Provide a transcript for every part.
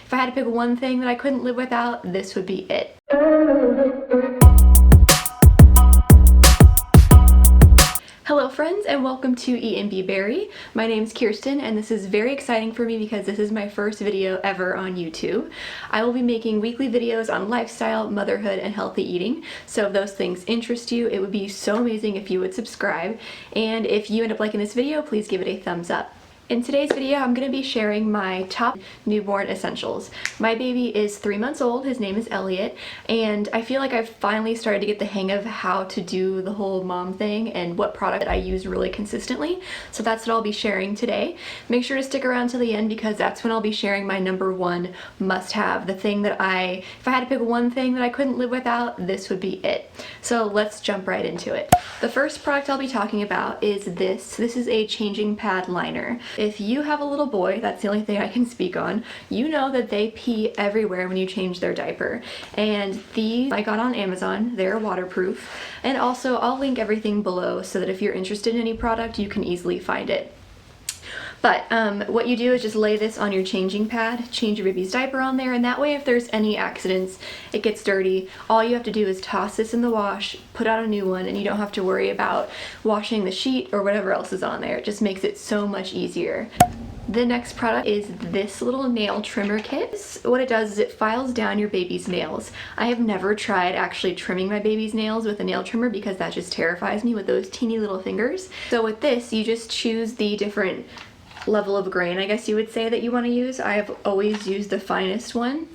If I had to pick one thing that I couldn't live without, this would be it. Hello friends, and welcome to Aggie Bear. My name's Kirsten, and this is very exciting for me because this is my first video ever on YouTube. I will be making weekly videos on lifestyle, motherhood, and healthy eating, so if those things interest you, it would be so amazing if you would subscribe, and if you end up liking this video, please give it a thumbs up. In today's video, I'm going to be sharing my top newborn essentials. My baby is 3 months old, his name is Elliot, and I feel like I've finally started to get the hang of how to do the whole mom thing and what product I use really consistently, so that's what I'll be sharing today. Make sure to stick around till the end because that's when I'll be sharing my number one must-have, the thing that if I had to pick one thing that I couldn't live without, this would be it. So let's jump right into it. The first product I'll be talking about is this. This is a changing pad liner. If you have a little boy, that's the only thing I can speak on, you know that they pee everywhere when you change their diaper. And these I got on Amazon, they're waterproof. And also I'll link everything below so that if you're interested in any product, you can easily find it. But what you do is just lay this on your changing pad, change your baby's diaper on there, and that way if there's any accidents, it gets dirty, all you have to do is toss this in the wash, put out a new one, and you don't have to worry about washing the sheet or whatever else is on there. It just makes it so much easier. The next product is this little nail trimmer kit. What it does is it files down your baby's nails. I have never tried actually trimming my baby's nails with a nail trimmer because that just terrifies me with those teeny little fingers. So with this, you just choose the different level of grain, I guess you would say, that you want to use. I have always used the finest one,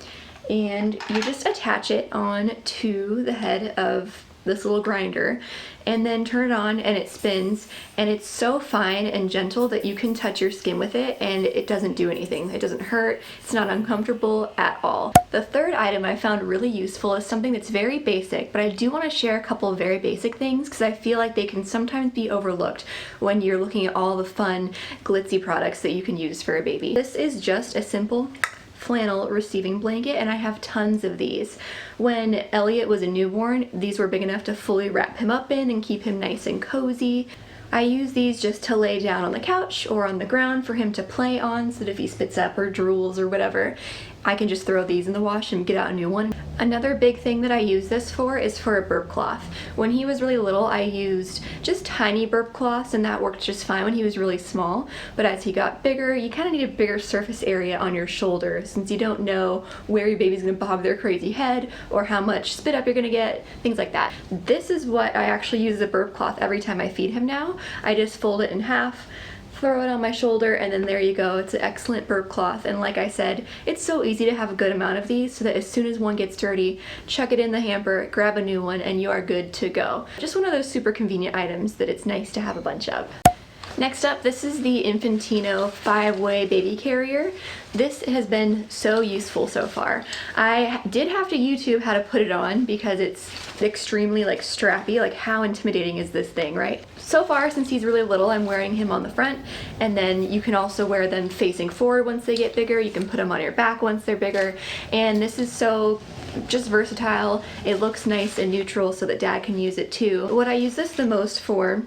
and you just attach it on to the head of this little grinder and then turn it on and it spins, and it's so fine and gentle that you can touch your skin with it and it doesn't do anything. It doesn't hurt, it's not uncomfortable at all. The third item I found really useful is something that's very basic, but I do want to share a couple of very basic things because I feel like they can sometimes be overlooked when you're looking at all the fun glitzy products that you can use for a baby. This is just a simple flannel receiving blanket, and I have tons of these. When Elliot was a newborn, these were big enough to fully wrap him up in and keep him nice and cozy. I use these just to lay down on the couch or on the ground for him to play on, so that if he spits up or drools or whatever, I can just throw these in the wash and get out a new one. Another big thing that I use this for is for a burp cloth. When he was really little, I used just tiny burp cloths, and that worked just fine when he was really small. But as he got bigger, you kind of need a bigger surface area on your shoulder since you don't know where your baby's gonna bob their crazy head or how much spit up you're gonna get, things like that. This is what I actually use as a burp cloth every time I feed him now. I just fold it in half, throw it on my shoulder, and then there you go. It's an excellent burp cloth, and like I said, it's so easy to have a good amount of these so that as soon as one gets dirty, chuck it in the hamper, grab a new one, and you are good to go. Just one of those super convenient items that it's nice to have a bunch of. Next up, this is the Infantino 5-way baby carrier. This has been so useful so far. I did have to YouTube how to put it on because it's extremely strappy. Like, how intimidating is this thing, right? So far, since he's really little, I'm wearing him on the front, and then you can also wear them facing forward once they get bigger. You can put them on your back once they're bigger, and this is so just versatile. It looks nice and neutral so that dad can use it too. What I use this the most for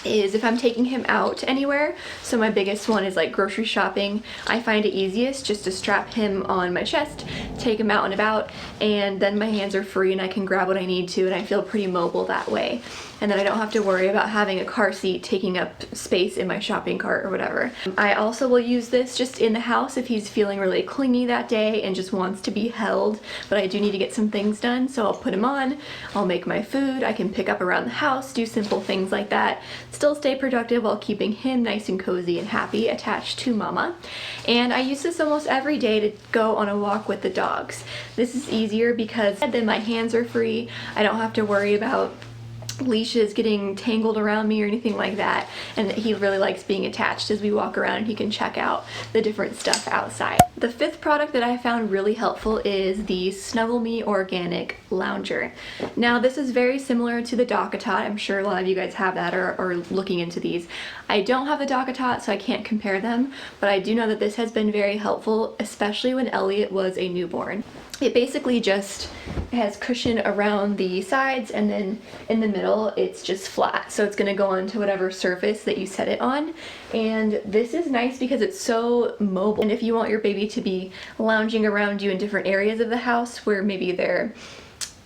is if I'm taking him out anywhere. So my biggest one is like grocery shopping. I find it easiest just to strap him on my chest, take him out and about, and then my hands are free and I can grab what I need to, and I feel pretty mobile that way. And then I don't have to worry about having a car seat taking up space in my shopping cart or whatever. I also will use this just in the house if he's feeling really clingy that day and just wants to be held, but I do need to get some things done, so I'll put him on, I'll make my food, I can pick up around the house, do simple things like that, still stay productive while keeping him nice and cozy and happy attached to mama. And I use this almost every day to go on a walk with the dogs. This is easier because then my hands are free, I don't have to worry about leashes getting tangled around me or anything like that, and that he really likes being attached as we walk around and he can check out the different stuff outside. The fifth product that I found really helpful is the Snuggle Me Organic Lounger. Now this is very similar to the DockATot. I'm sure a lot of you guys have that or are looking into these. I don't have the DockATot, so I can't compare them, but I do know that this has been very helpful, especially when Elliot was a newborn. It basically just It has cushion around the sides, and then in the middle it's just flat, so it's going to go onto whatever surface that you set it on. And this is nice because it's so mobile, and if you want your baby to be lounging around you in different areas of the house where maybe their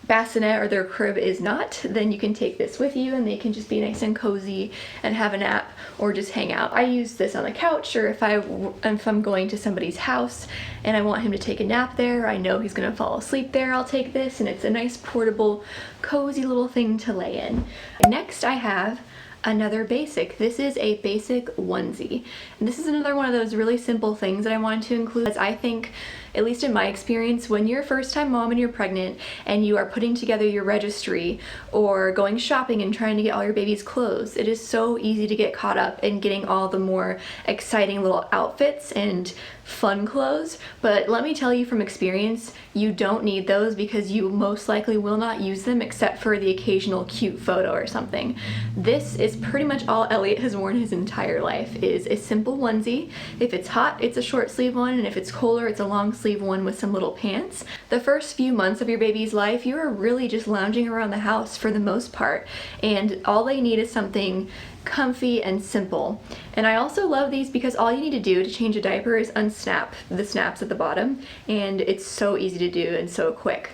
bassinet or their crib is not, then you can take this with you and they can just be nice and cozy and have a nap or just hang out. I use this on the couch, or if I'm going to somebody's house and I want him to take a nap there, I know he's gonna fall asleep there, I'll take this, and it's a nice portable cozy little thing to lay in. Next I have another basic. This is a basic onesie, and this is another one of those really simple things that I wanted to include, as I think, at least in my experience, when you're a first-time mom and you're pregnant and you are putting together your registry or going shopping and trying to get all your baby's clothes, it is so easy to get caught up in getting all the more exciting little outfits and fun clothes. But let me tell you from experience, you don't need those, because you most likely will not use them except for the occasional cute photo or something. This is pretty much all Elliot has worn his entire life, is a simple onesie. If it's hot, it's a short sleeve one, and if it's colder, it's a long sleeve one with some little pants. The first few months of your baby's life, you are really just lounging around the house for the most part, and all they need is something comfy and simple. And I also love these because all you need to do to change a diaper is unsnap the snaps at the bottom, and it's so easy to do and so quick.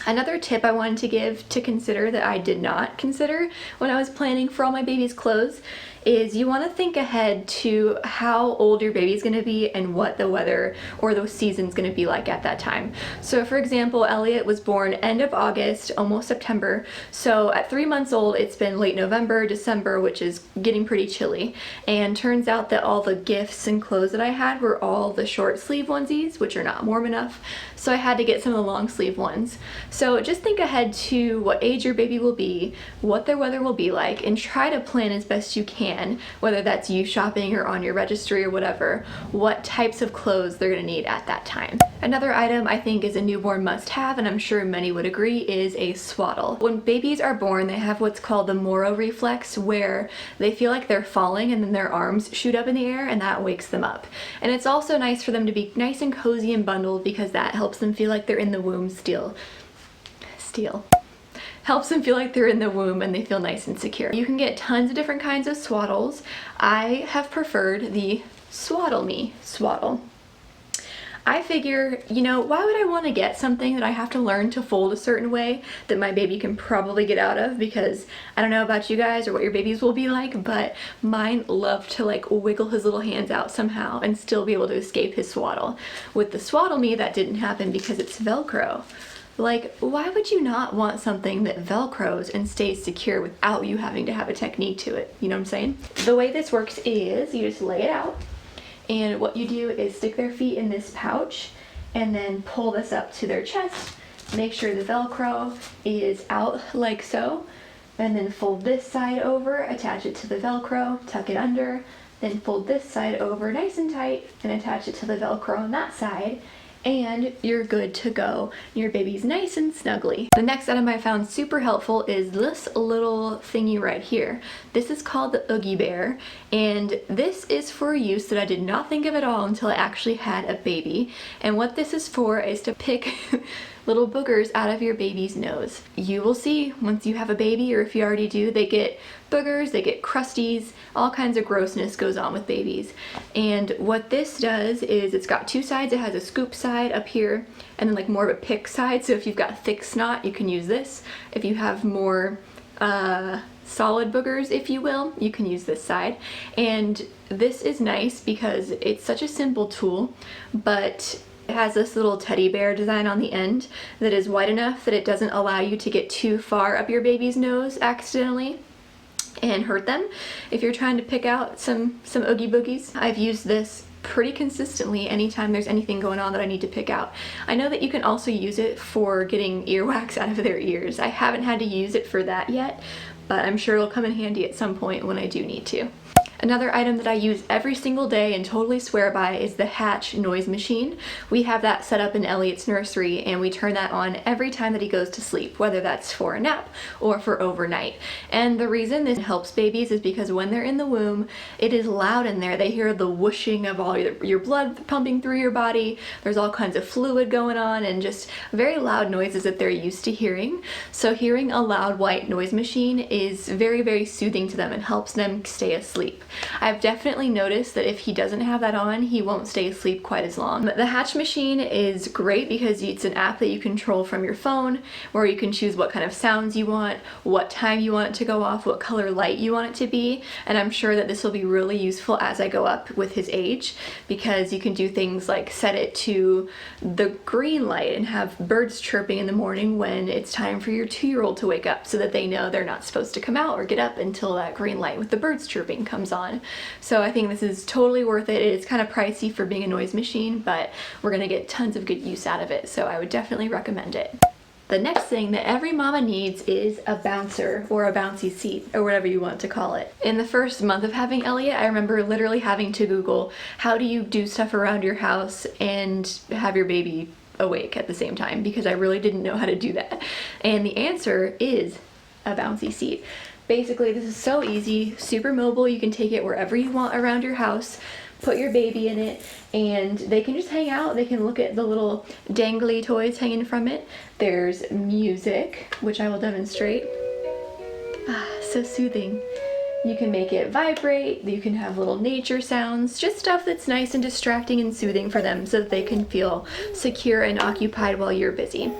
Another tip I wanted to give to consider that I did not consider when I was planning for all my baby's clothes is you want to think ahead to how old your baby's going to be and what the weather or the season's going to be like at that time. So for example, Elliot was born end of August, almost September, so at 3 months old it's been late November, December, which is getting pretty chilly, and turns out that all the gifts and clothes that I had were all the short sleeve onesies, which are not warm enough, so I had to get some of the long sleeve ones. So just think ahead to what age your baby will be, what their weather will be like, and try to plan as best you can, whether that's you shopping or on your registry or whatever, what types of clothes they're going to need at that time. Another item I think is a newborn must-have, and I'm sure many would agree, is a swaddle. When babies are born, they have what's called the Moro reflex, where they feel like they're falling and then their arms shoot up in the air, and that wakes them up. And it's also nice for them to be nice and cozy and bundled, because that helps them feel like they're in the womb helps them feel like they're in the womb and they feel nice and secure. You can get tons of different kinds of swaddles. I have preferred the Swaddle. I figure, you know, why would I want to get something that I have to learn to fold a certain way that my baby can probably get out of? Because I don't know about you guys or what your babies will be like, but mine love to like wiggle his little hands out somehow and still be able to escape his swaddle. With the Swaddle Me, that didn't happen because it's Velcro. Like, why would you not want something that velcros and stays secure without you having to have a technique to it? You know what I'm saying? The way this works is you just lay it out, and what you do is stick their feet in this pouch and then pull this up to their chest. Make sure the velcro is out like so, and then fold this side over, attach it to the velcro, tuck it under, then fold this side over nice and tight and attach it to the velcro on that side, and you're good to go. Your baby's nice and snuggly. The next item I found super helpful is this little thingy right here. This is called the Aggie Bear, and this is for a use that I did not think of at all until I actually had a baby. And what this is for is to pick little boogers out of your baby's nose. You will see once you have a baby, or if you already do, they get boogers, they get crusties, all kinds of grossness goes on with babies. And what this does is it's got two sides. It has a scoop side up here and then like more of a pick side. So if you've got thick snot, you can use this. If you have more solid boogers, if you will, you can use this side. And this is nice because it's such a simple tool, but it has this little teddy bear design on the end that is wide enough that it doesn't allow you to get too far up your baby's nose accidentally and hurt them if you're trying to pick out some oogie boogies. I've used this pretty consistently anytime there's anything going on that I need to pick out. I know that you can also use it for getting earwax out of their ears. I haven't had to use it for that yet, but I'm sure it'll come in handy at some point when I do need to. Another item that I use every single day and totally swear by is the Hatch noise machine. We have that set up in Elliot's nursery and we turn that on every time that he goes to sleep, whether that's for a nap or for overnight. And the reason this helps babies is because when they're in the womb, it is loud in there. They hear the whooshing of all your blood pumping through your body. There's all kinds of fluid going on and just very loud noises that they're used to hearing. So hearing a loud white noise machine is very, very soothing to them and helps them stay asleep. I've definitely noticed that if he doesn't have that on, he won't stay asleep quite as long. The Hatch machine is great because it's an app that you control from your phone where you can choose what kind of sounds you want, what time you want it to go off, what color light you want it to be, and I'm sure that this will be really useful as I go up with his age because you can do things like set it to the green light and have birds chirping in the morning when it's time for your 2-year-old to wake up so that they know they're not supposed to come out or get up until that green light with the birds chirping comes on. So I think this is totally worth it. It's kind of pricey for being a noise machine, but we're gonna get tons of good use out of it, so I would definitely recommend it. The next thing that every mama needs is a bouncer or a bouncy seat or whatever you want to call it. In the first month of having Elliot, I remember literally having to Google how do you do stuff around your house and have your baby awake at the same time because I really didn't know how to do that. And the answer is a bouncy seat. Basically, this is so easy, super mobile. You can take it wherever you want around your house, put your baby in it, and they can just hang out. They can look at the little dangly toys hanging from it. There's music, which I will demonstrate. Ah, so soothing. You can make it vibrate, you can have little nature sounds, just stuff that's nice and distracting and soothing for them so that they can feel secure and occupied while you're busy.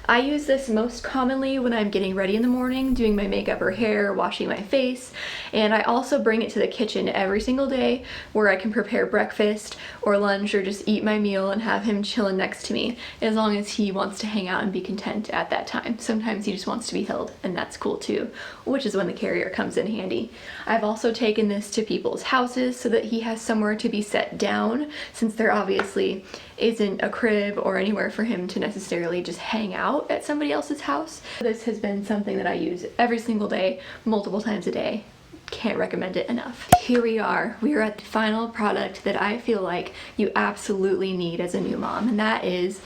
I use this most commonly when I'm getting ready in the morning, doing my makeup or hair, washing my face, and I also bring it to the kitchen every single day where I can prepare breakfast or lunch or just eat my meal and have him chilling next to me as long as he wants to hang out and be content at that time. Sometimes he just wants to be held, and that's cool too, which is when the carrier comes in handy. I've also taken this to people's houses so that he has somewhere to be set down since there obviously isn't a crib or anywhere for him to necessarily just hang out at somebody else's house. This has been something that I use every single day, multiple times a day. Can't recommend it enough. Here we are at the final product that I feel like you absolutely need as a new mom, and that is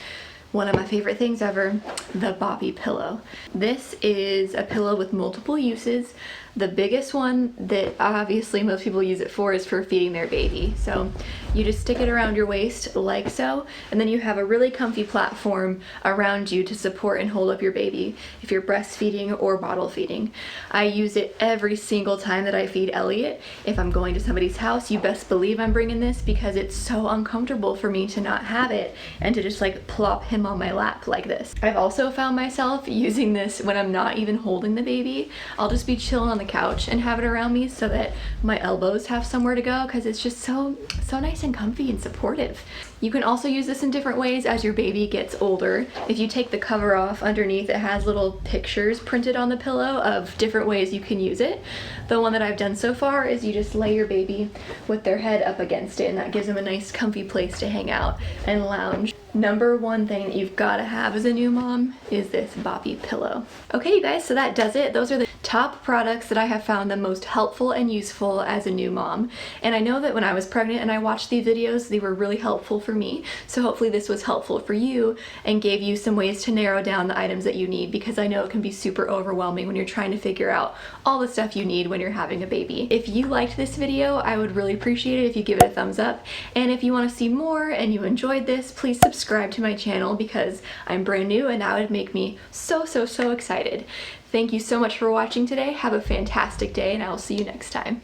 one of my favorite things ever, the Boppy pillow. This is a pillow with multiple uses. The biggest one that obviously most people use it for is for feeding their baby. So you just stick it around your waist like so, and then you have a really comfy platform around you to support and hold up your baby if you're breastfeeding or bottle feeding. I use it every single time that I feed Elliot. If I'm going to somebody's house, you best believe I'm bringing this because it's so uncomfortable for me to not have it and to just like plop him on my lap like this. I've also found myself using this when I'm not even holding the baby. I'll just be chilling on the couch and have it around me so that my elbows have somewhere to go because it's just so nice and comfy and supportive. You can also use this in different ways as your baby gets older. If you take the cover off underneath, it has little pictures printed on the pillow of different ways you can use it. The one that I've done so far is you just lay your baby with their head up against it, and that gives them a nice comfy place to hang out and lounge. Number one thing that you've got to have as a new mom is this Boppy pillow. Okay, you guys, so that does it. Those are the top products that I have found the most helpful and useful as a new mom. And I know that when I was pregnant and I watched these videos, they were really helpful for me. So hopefully this was helpful for you and gave you some ways to narrow down the items that you need, because I know it can be super overwhelming when you're trying to figure out all the stuff you need when you're having a baby. If you liked this video, I would really appreciate it if you give it a thumbs up. And if you want to see more and you enjoyed this, please subscribe to my channel because I'm brand new and that would make me so excited. Thank you so much for watching today. Have a fantastic day and I will see you next time.